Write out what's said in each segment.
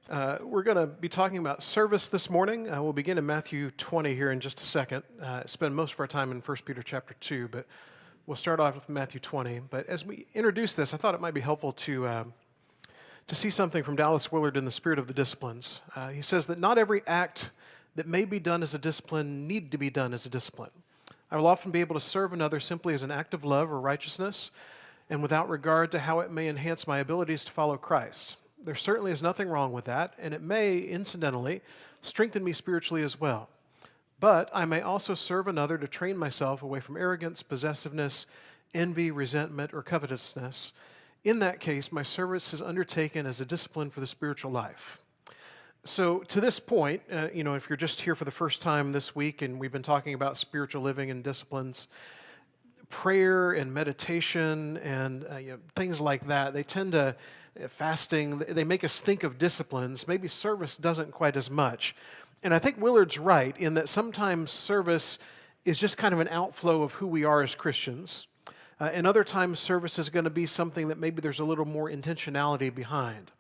We're going to be talking about service this morning. We'll begin in Matthew 20 here in just a second. Spend most of our time in 1 Peter chapter 2, but we'll start off with Matthew 20. But as we introduce this, I thought it might be helpful to see something from Dallas Willard in The Spirit of the Disciplines. He says that not every act that may be done as a discipline need to be done as a discipline. I will often be able to serve another simply as an act of love or righteousness, and without regard to how it may enhance my abilities to follow Christ. There certainly is nothing wrong with that, and it may, incidentally, strengthen me spiritually as well. But I may also serve another to train myself away from arrogance, possessiveness, envy, resentment, or covetousness. In that case, my service is undertaken as a discipline for the spiritual life. So to this point, if you're just here for the first time this week and we've been talking about spiritual living and disciplines, prayer and meditation and things like that, they tend to, fasting, they make us think of disciplines. Maybe service doesn't quite as much. And I think Willard's right in that sometimes service is just kind of an outflow of who we are as Christians. And other times service is going to be something that maybe there's a little more intentionality behind.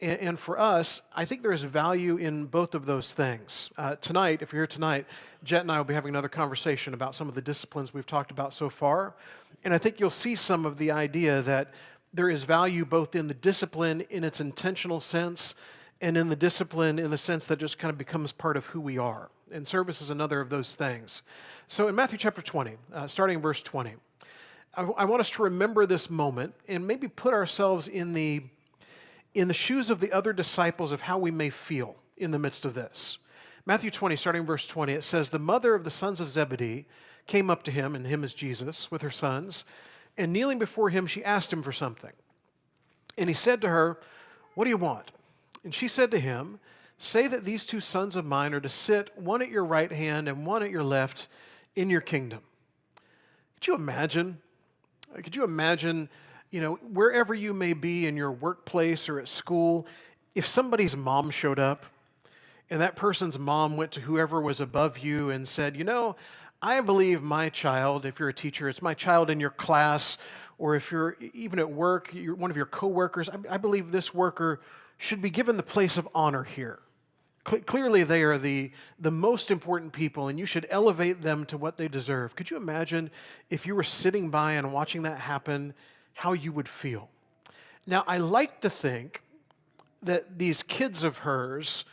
And for us, I think there is value in both of those things. Tonight, if you're here tonight, Jet and I will be having another conversation about some of the disciplines we've talked about so far. And I think you'll see some of the idea that there is value both in the discipline in its intentional sense and in the discipline in the sense that just kind of becomes part of who we are. And service is another of those things. So in Matthew chapter 20, starting in verse 20, I want us to remember this moment and maybe put ourselves in the shoes of the other disciples of how we may feel in the midst of this. Matthew 20, starting in verse 20, it says, "The mother of the sons of Zebedee came up to him," and him is Jesus, with her sons, "and kneeling before him, she asked him for something. And he said to her, 'What do you want?' And she said to him, 'Say that these two sons of mine are to sit, one at your right hand and one at your left, in your kingdom.'" Could you imagine? Wherever you may be in your workplace or at school, if somebody's mom showed up and that person's mom went to whoever was above you and said, "I believe my child," if you're a teacher, it's my child in your class, or if you're even at work, you're one of your coworkers, I believe this worker should be given the place of honor here. Clearly, they are the most important people, and you should elevate them to what they deserve. Could you imagine if you were sitting by and watching that happen, how you would feel? Now, I like to think that these kids of hers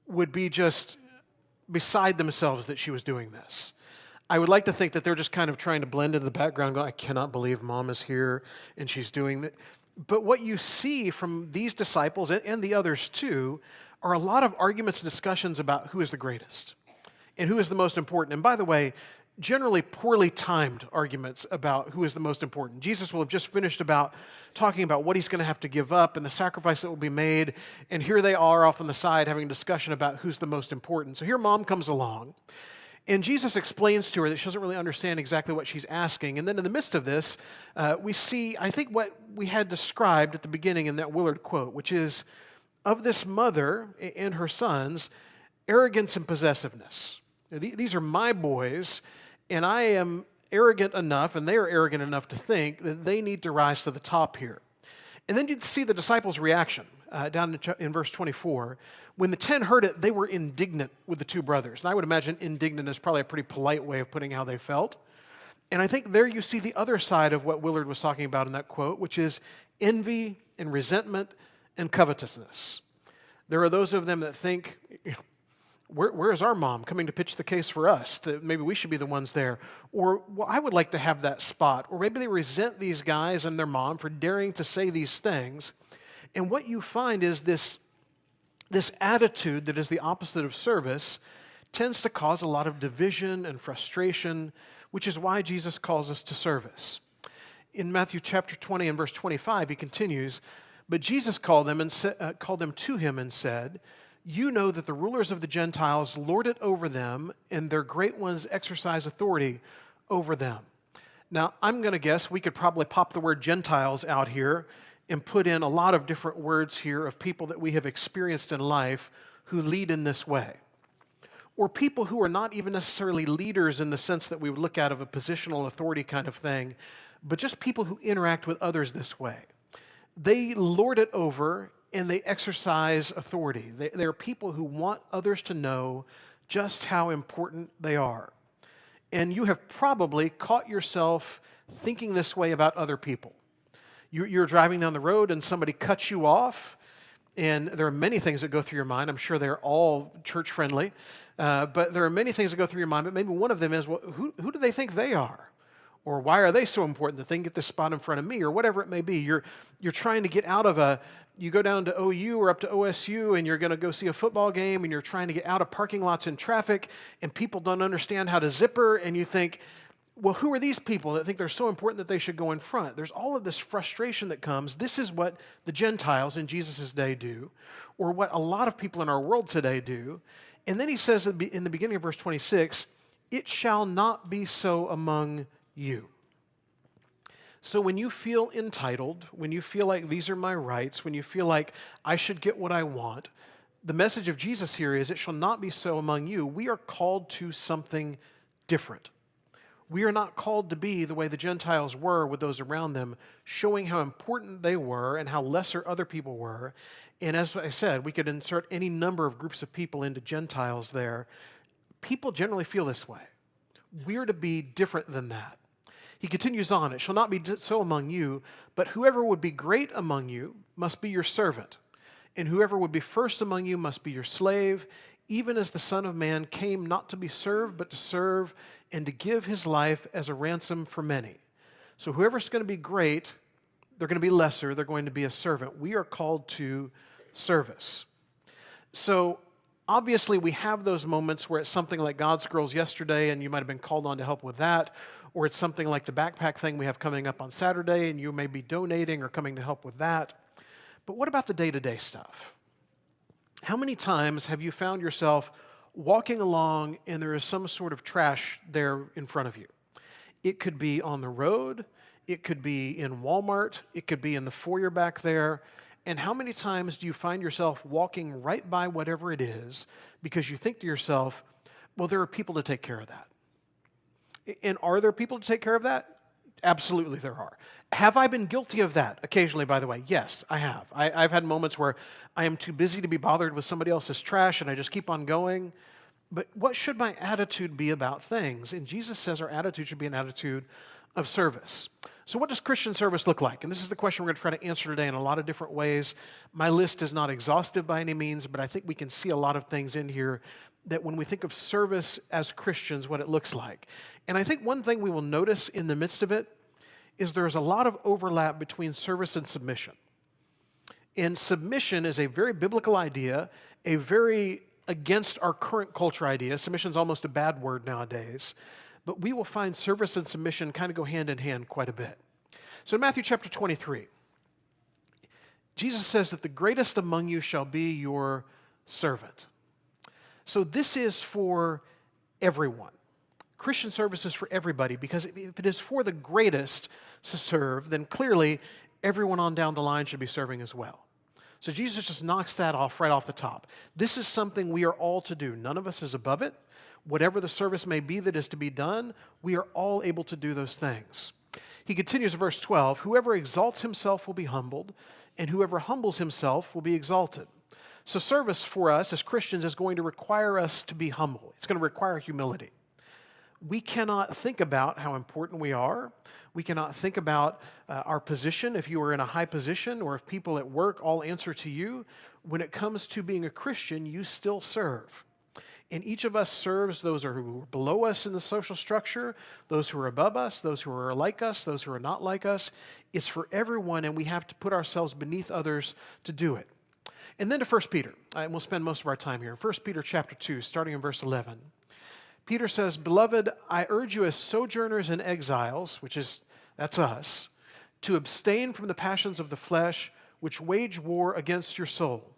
would be just beside themselves that she was doing this. I would like to think that they're just kind of trying to blend into the background, going, "I cannot believe mom is here and she's doing that." But what you see from these disciples and the others too are a lot of arguments and discussions about who is the greatest and who is the most important. And by the way, generally poorly timed arguments about who is the most important. Jesus will have just finished talking about what he's going to have to give up and the sacrifice that will be made. And here they are off on the side having a discussion about who's the most important. So here mom comes along. And Jesus explains to her that she doesn't really understand exactly what she's asking. And then in the midst of this, we see, I think, what we had described at the beginning in that Willard quote, which is, of this mother and her sons, arrogance and possessiveness. These are my boys, and I am arrogant enough, and they are arrogant enough to think that they need to rise to the top here. And then you see the disciples' reaction down in verse 24. When the 10 heard it, they were indignant with the two brothers. And I would imagine indignant is probably a pretty polite way of putting how they felt. And I think there you see the other side of what Willard was talking about in that quote, which is envy and resentment and covetousness. There are those of them that think, where is our mom coming to pitch the case for us? Maybe we should be the ones there. Or, well, I would like to have that spot. Or maybe they resent these guys and their mom for daring to say these things. And what you find is this attitude that is the opposite of service tends to cause a lot of division and frustration, which is why Jesus calls us to service. In Matthew chapter 20 and verse 25, he continues, "But Jesus called them to him and said, 'You know that the rulers of the Gentiles lord it over them, and their great ones exercise authority over them.'" Now, I'm going to guess we could probably pop the word Gentiles out here and put in a lot of different words here of people that we have experienced in life who lead in this way. Or people who are not even necessarily leaders in the sense that we would look at of a positional authority kind of thing, but just people who interact with others this way. They lord it over and they exercise authority. They're people who want others to know just how important they are. And you have probably caught yourself thinking this way about other people. You're driving down the road and somebody cuts you off, and there are many things that go through your mind. I'm sure they're all church friendly, but there are many things that go through your mind. But maybe one of them is, well, who do they think they are? Or why are they so important that they can get this spot in front of me? Or whatever it may be. You're trying to get out of you go down to OU or up to OSU and you're going to go see a football game and you're trying to get out of parking lots in traffic and people don't understand how to zipper and you think, well, who are these people that think they're so important that they should go in front? There's all of this frustration that comes. This is what the Gentiles in Jesus' day do, or what a lot of people in our world today do. And then he says in the beginning of verse 26, it shall not be so among you. So when you feel entitled, when you feel like these are my rights, when you feel like I should get what I want, the message of Jesus here is it shall not be so among you. We are called to something different. We are not called to be the way the Gentiles were with those around them, showing how important they were and how lesser other people were. And as I said, we could insert any number of groups of people into Gentiles there. People generally feel this way. We're to be different than that. He continues on, it shall not be so among you, but whoever would be great among you must be your servant, and whoever would be first among you must be your slave, even as the Son of Man came not to be served, but to serve and to give his life as a ransom for many. So whoever's going to be great, they're going to be lesser, they're going to be a servant. We are called to service. So obviously we have those moments where it's something like God's Girls yesterday and you might have been called on to help with that, or it's something like the backpack thing we have coming up on Saturday and you may be donating or coming to help with that. But what about the day-to-day stuff? How many times have you found yourself walking along and there is some sort of trash there in front of you? It could be on the road, it could be in Walmart, it could be in the foyer back there. And how many times do you find yourself walking right by whatever it is because you think to yourself, well, there are people to take care of that? And are there people to take care of that? Absolutely there are. Have I been guilty of that occasionally, by the way? Yes, I have. I've had moments where I am too busy to be bothered with somebody else's trash and I just keep on going. But what should my attitude be about things? And Jesus says our attitude should be an attitude of service. So what does Christian service look like? And this is the question we're going to try to answer today in a lot of different ways. My list is not exhaustive by any means, but I think we can see a lot of things in here that when we think of service as Christians, what it looks like. And I think one thing we will notice in the midst of it is there's a lot of overlap between service and submission. And submission is a very biblical idea, a very against our current culture idea. Submission is almost a bad word nowadays. But we will find service and submission kind of go hand in hand quite a bit. So in Matthew chapter 23, Jesus says that the greatest among you shall be your servant. So this is for everyone. Christian service is for everybody because if it is for the greatest to serve, then clearly everyone on down the line should be serving as well. So Jesus just knocks that off right off the top. This is something we are all to do. None of us is above it. Whatever the service may be that is to be done, we are all able to do those things. He continues in verse 12, whoever exalts himself will be humbled, and whoever humbles himself will be exalted. So service for us as Christians is going to require us to be humble. It's going to require humility. We cannot think about how important we are. We cannot think about our position, if you are in a high position, or if people at work all answer to you. When it comes to being a Christian, you still serve. And each of us serves those who are below us in the social structure, those who are above us, those who are like us, those who are not like us. It's for everyone, and we have to put ourselves beneath others to do it. And then to 1 Peter, and we'll spend most of our time here. 1 Peter chapter 2, starting in verse 11. Peter says, beloved, I urge you as sojourners and exiles, that's us, to abstain from the passions of the flesh, which wage war against your soul.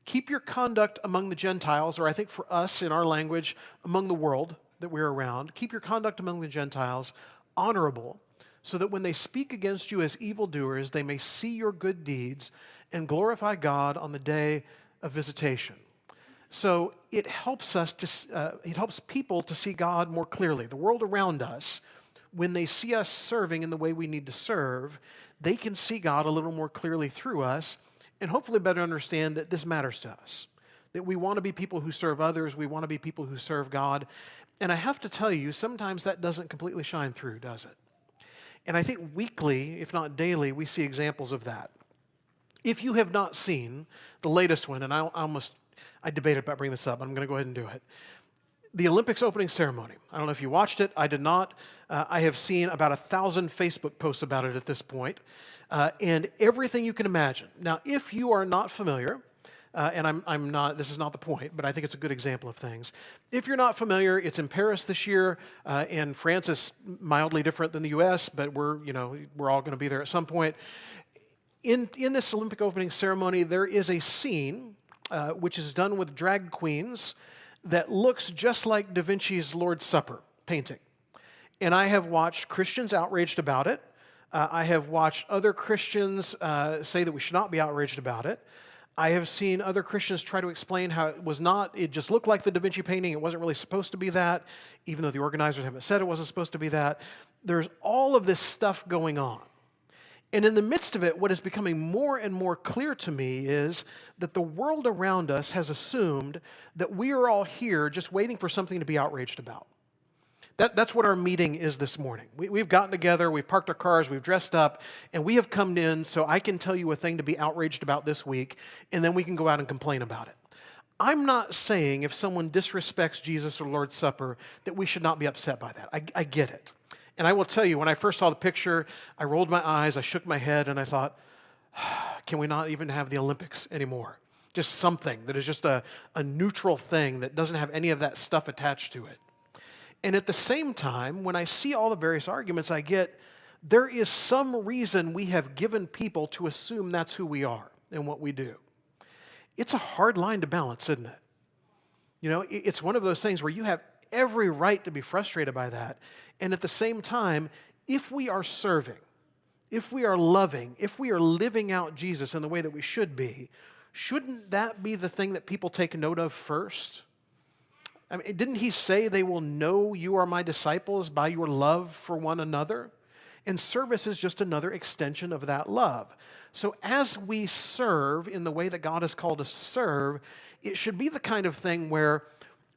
Keep your conduct among the Gentiles, or I think for us in our language, among the world that we're around. Keep your conduct among the Gentiles honorable, so that when they speak against you as evildoers, they may see your good deeds and glorify God on the day of visitation. So it helps it helps people to see God more clearly. The world around us, when they see us serving in the way we need to serve, they can see God a little more clearly through us, and hopefully better understand that this matters to us, that we want to be people who serve others, we want to be people who serve God. And I have to tell you, sometimes that doesn't completely shine through, does it? And I think weekly, if not daily, we see examples of that. If you have not seen the latest one, and I debated about bringing this up, but I'm going to go ahead and do it. The Olympics opening ceremony. I don't know if you watched it. I did not. I have seen about 1,000 Facebook posts about it at this point, and everything you can imagine. Now, if you are not familiar, and I'm not, this is not the point, but I think it's a good example of things. If you're not familiar, it's in Paris this year, and France is mildly different than the U.S., but we're all going to be there at some point. In this Olympic opening ceremony, there is a scene which is done with drag queens that looks just like Da Vinci's Lord's Supper painting. And I have watched Christians outraged about it. I have watched other Christians say that we should not be outraged about it. I have seen other Christians try to explain how it just looked like the Da Vinci painting. It wasn't really supposed to be that, even though the organizers haven't said it wasn't supposed to be that. There's all of this stuff going on. And in the midst of it, what is becoming more and more clear to me is that the world around us has assumed that we are all here just waiting for something to be outraged about. That's what our meeting is this morning. We've gotten together, we've parked our cars, we've dressed up, and we have come in so I can tell you a thing to be outraged about this week, and then we can go out and complain about it. I'm not saying if someone disrespects Jesus or Lord's Supper that we should not be upset by that. I get it. And I will tell you, when I first saw the picture, I rolled my eyes, I shook my head, and I thought, can we not even have the Olympics anymore? Just something that is just a neutral thing that doesn't have any of that stuff attached to it. And at the same time, when I see all the various arguments I get, there is some reason we have given people to assume that's who we are and what we do. It's a hard line to balance, isn't it? You know, it's one of those things where you have every right to be frustrated by that. And at the same time, if we are serving, if we are loving, if we are living out Jesus in the way that we should be, shouldn't that be the thing that people take note of first? I mean, didn't he say they will know you are my disciples by your love for one another? And service is just another extension of that love. So as we serve in the way that God has called us to serve, it should be the kind of thing where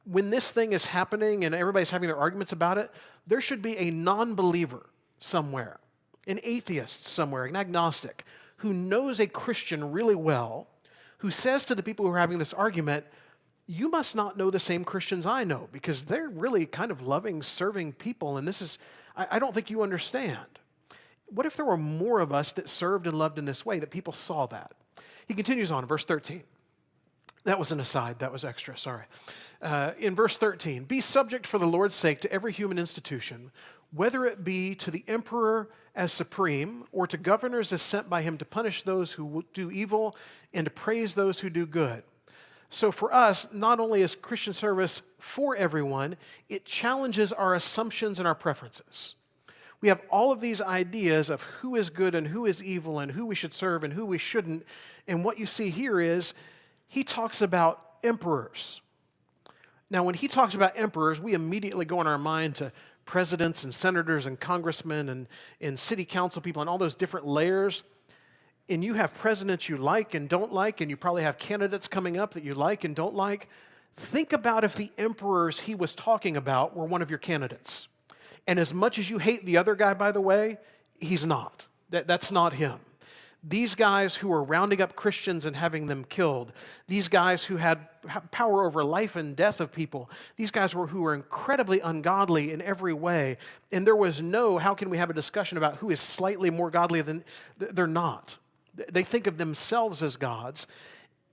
when this thing is happening and everybody's having their arguments about it, there should be a non-believer somewhere, an atheist somewhere, an agnostic, who knows a Christian really well, who says to the people who are having this argument, you must not know the same Christians I know, because they're really kind of loving, serving people, and I don't think you understand. What if there were more of us that served and loved in this way, that people saw that? He continues on in verse 13. That was an aside. That was extra. Sorry. In verse 13, be subject for the Lord's sake to every human institution, whether it be to the emperor as supreme or to governors as sent by him to punish those who do evil and to praise those who do good. So for us, not only is Christian service for everyone, it challenges our assumptions and our preferences. We have all of these ideas of who is good and who is evil and who we should serve and who we shouldn't. And what you see here is he talks about emperors. Now, when he talks about emperors, we immediately go in our mind to presidents and senators and congressmen and city council people and all those different layers. And you have presidents you like and don't like, and you probably have candidates coming up that you like and don't like. Think about if the emperors he was talking about were one of your candidates. And as much as you hate the other guy, by the way, he's not. That's not him. These guys who were rounding up Christians and having them killed, these guys who had power over life and death of people, these guys who were incredibly ungodly in every way, and there was how can we have a discussion about who is slightly more godly than, they're not. They think of themselves as gods,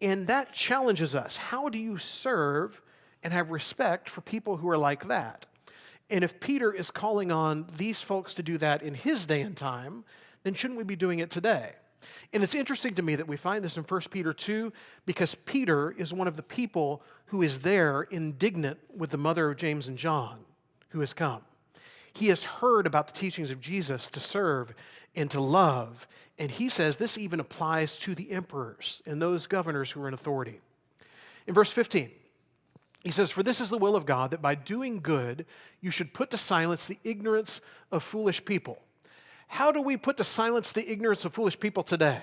and that challenges us. How do you serve and have respect for people who are like that? And if Peter is calling on these folks to do that in his day and time, then shouldn't we be doing it today? And it's interesting to me that we find this in 1 Peter 2 because Peter is one of the people who is there indignant with the mother of James and John who has come. He has heard about the teachings of Jesus to serve and to love, and he says this even applies to the emperors and those governors who are in authority. In verse 15, he says, for this is the will of God, that by doing good you should put to silence the ignorance of foolish people. How do we put to silence the ignorance of foolish people today?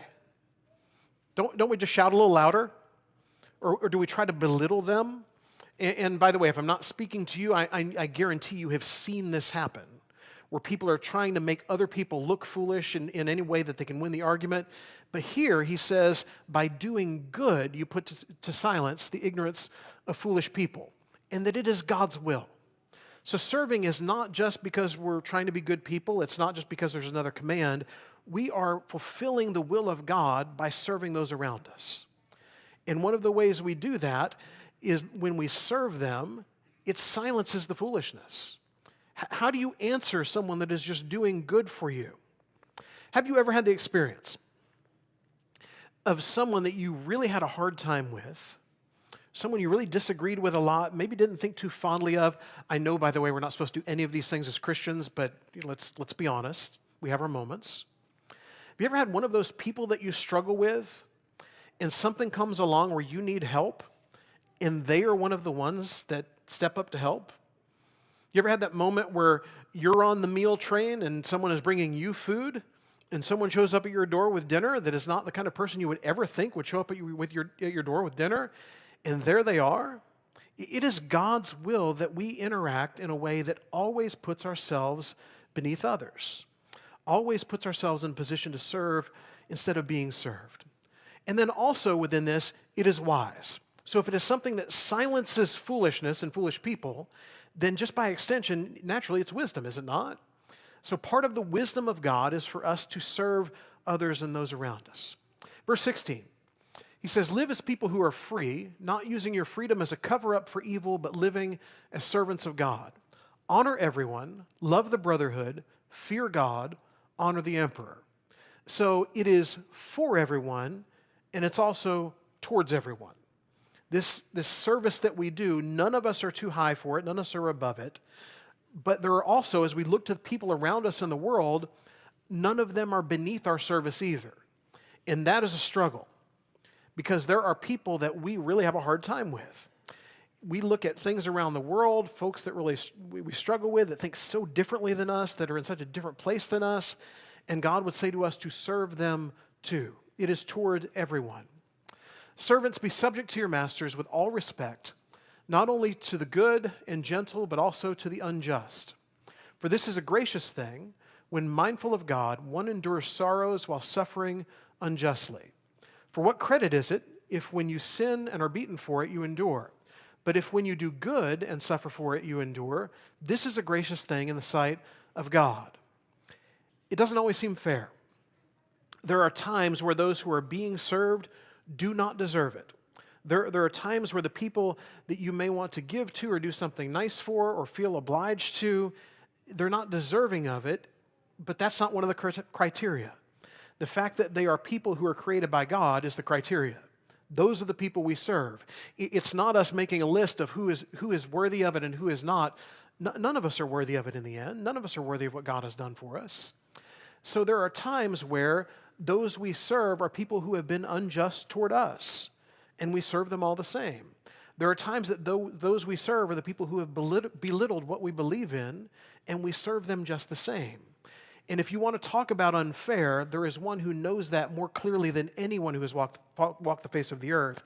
Don't we just shout a little louder? Or do we try to belittle them? And by the way, if I'm not speaking to you, I guarantee you have seen this happen, where people are trying to make other people look foolish in any way that they can win the argument. But here he says, by doing good, you put to silence the ignorance of foolish people, and that it is God's will. So serving is not just because we're trying to be good people. It's not just because there's another command. We are fulfilling the will of God by serving those around us. And one of the ways we do that is when we serve them, it silences the foolishness. How do you answer someone that is just doing good for you? Have you ever had the experience of someone that you really had a hard time with, someone you really disagreed with a lot, maybe didn't think too fondly of? I know, by the way, we're not supposed to do any of these things as Christians, but let's be honest. We have our moments. Have you ever had one of those people that you struggle with, and something comes along where you need help, and they are one of the ones that step up to help? You ever had that moment where you're on the meal train and someone is bringing you food, and someone shows up at your door with dinner that is not the kind of person you would ever think would show up at your door with dinner, and there they are? It is God's will that we interact in a way that always puts ourselves beneath others, always puts ourselves in position to serve instead of being served. And then also within this, it is wise. So if it is something that silences foolishness and foolish people, then just by extension, naturally, it's wisdom, is it not? So part of the wisdom of God is for us to serve others and those around us. Verse 16, he says, live as people who are free, not using your freedom as a cover-up for evil, but living as servants of God. Honor everyone, love the brotherhood, fear God, honor the emperor. So it is for everyone, and it's also towards everyone. This service that we do, none of us are too high for it, none of us are above it. But there are also, as we look to the people around us in the world, none of them are beneath our service either. And that is a struggle, because there are people that we really have a hard time with. We look at things around the world, folks that really we struggle with, that think so differently than us, that are in such a different place than us, and God would say to us to serve them too. It is toward everyone. Servants, be subject to your masters with all respect, not only to the good and gentle, but also to the unjust. For this is a gracious thing, when mindful of God, one endures sorrows while suffering unjustly. For what credit is it if when you sin and are beaten for it, you endure? But if when you do good and suffer for it, you endure, this is a gracious thing in the sight of God. It doesn't always seem fair. There are times where those who are being served do not deserve it. There are times where the people that you may want to give to or do something nice for or feel obliged to, they're not deserving of it, but that's not one of the criteria. The fact that they are people who are created by God is the criteria. Those are the people we serve. It's not us making a list of who is worthy of it and who is not. None of us are worthy of it in the end. None of us are worthy of what God has done for us. So there are times where those we serve are people who have been unjust toward us, and we serve them all the same. There are times that those we serve are the people who have belittled what we believe in, and we serve them just the same. And if you want to talk about unfair, there is one who knows that more clearly than anyone who has walked the face of the earth.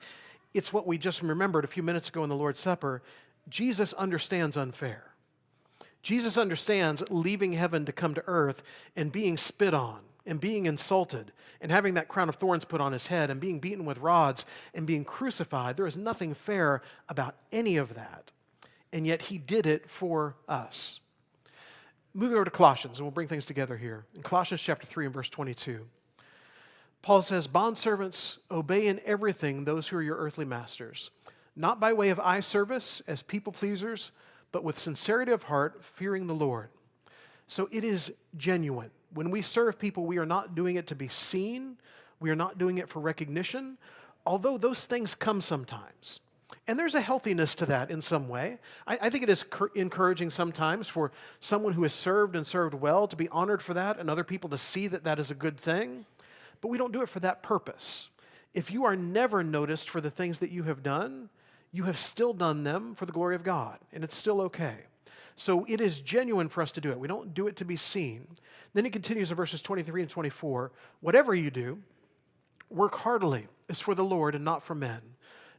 It's what we just remembered a few minutes ago in the Lord's Supper. Jesus understands unfair. Jesus understands leaving heaven to come to earth and being spit on and being insulted and having that crown of thorns put on his head and being beaten with rods and being crucified. There is nothing fair about any of that. And yet he did it for us. Moving over to Colossians, and we'll bring things together here. In Colossians chapter 3 and verse 22, Paul says, "Bondservants, obey in everything those who are your earthly masters, not by way of eye service as people pleasers, but with sincerity of heart, fearing the Lord." So it is genuine. When we serve people, we are not doing it to be seen. We are not doing it for recognition, although those things come sometimes. And there's a healthiness to that in some way. I think it is encouraging sometimes for someone who has served and served well to be honored for that and other people to see that that is a good thing. But we don't do it for that purpose. If you are never noticed for the things that you have done, you have still done them for the glory of God, and it's still okay. So it is genuine for us to do it. We don't do it to be seen. Then he continues in verses 23 and 24, "Whatever you do, Work heartily as for the Lord and not for men,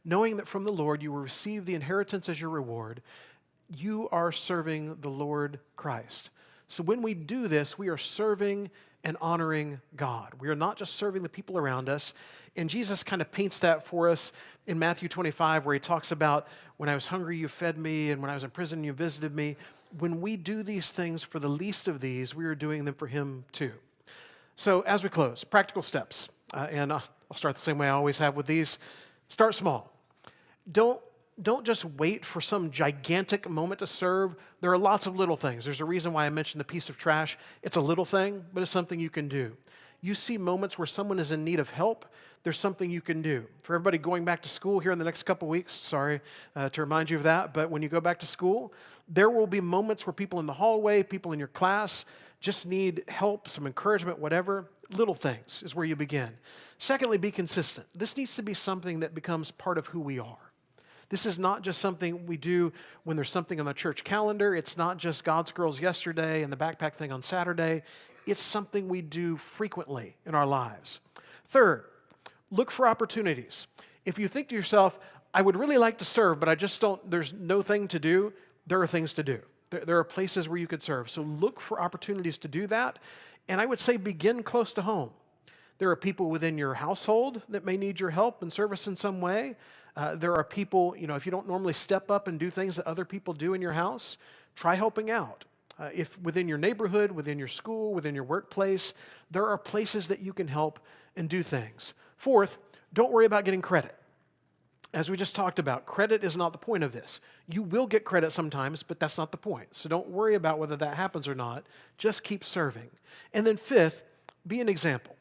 knowing that from the Lord you will receive the inheritance as your reward. You are serving the Lord Christ. So when we do this, we are serving and honoring God. We are not just serving the people around us. And Jesus kind of paints that for us in Matthew 25, where he talks about, when I was hungry, you fed me, and when I was in prison, you visited me. When we do these things for the least of these, we are doing them for him too. So as we close, practical steps. And I'll start the same way I always have with these. Start small. Don't just wait for some gigantic moment to serve. There are lots of little things. There's a reason why I mentioned the piece of trash. It's a little thing, but it's something you can do. You see moments where someone is in need of help, there's something you can do. For everybody going back to school here in the next couple weeks, sorry to remind you of that, but when you go back to school, there will be moments where people in the hallway, people in your class just need help, some encouragement, whatever. Little things is where you begin. Secondly, be consistent. This needs to be something that becomes part of who we are. This is not just something we do when there's something on the church calendar. It's not just God's Girls yesterday and the backpack thing on Saturday. It's something we do frequently in our lives. Third, look for opportunities. If you think to yourself, I would really like to serve, but I just don't, there's no thing to do, there are things to do. There are places where you could serve. So look for opportunities to do that. And I would say begin close to home. There are people within your household that may need your help and service in some way. There are people, if you don't normally step up and do things that other people do in your house, try helping out. If within your neighborhood, within your school, within your workplace, there are places that you can help and do things. Fourth, don't worry about getting credit. As we just talked about, credit is not the point of this. You will get credit sometimes, but that's not the point. So don't worry about whether that happens or not. Just keep serving. And then fifth, be an example.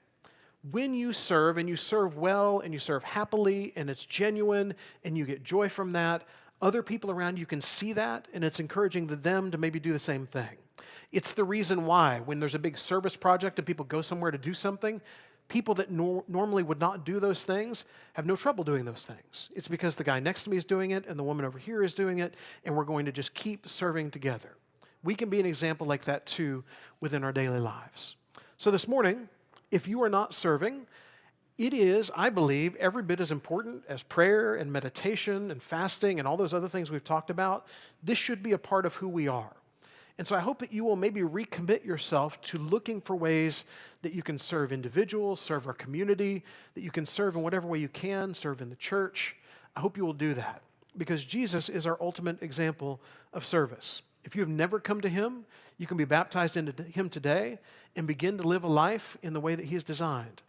When you serve, and you serve well, and you serve happily, and it's genuine, and you get joy from that, other people around you can see that, and it's encouraging them to maybe do the same thing. It's the reason why when there's a big service project and people go somewhere to do something, people that normally would not do those things have no trouble doing those things. It's because the guy next to me is doing it, and the woman over here is doing it, and we're going to just keep serving together. We can be an example like that too within our daily lives. So this morning, if you are not serving, it is, I believe, every bit as important as prayer and meditation and fasting and all those other things we've talked about. This should be a part of who we are. And so I hope that you will maybe recommit yourself to looking for ways that you can serve individuals, serve our community, that you can serve in whatever way you can, serve in the church. I hope you will do that because Jesus is our ultimate example of service. If you have never come to him, you can be baptized into him today and begin to live a life in the way that he has designed.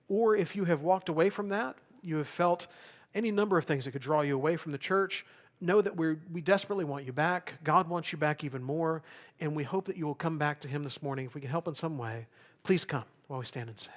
Or if you have walked away from that, you have felt any number of things that could draw you away from the church, know that we desperately want you back. God wants you back even more, and we hope that you will come back to him this morning. If we can help in some way, please come while we stand and sing.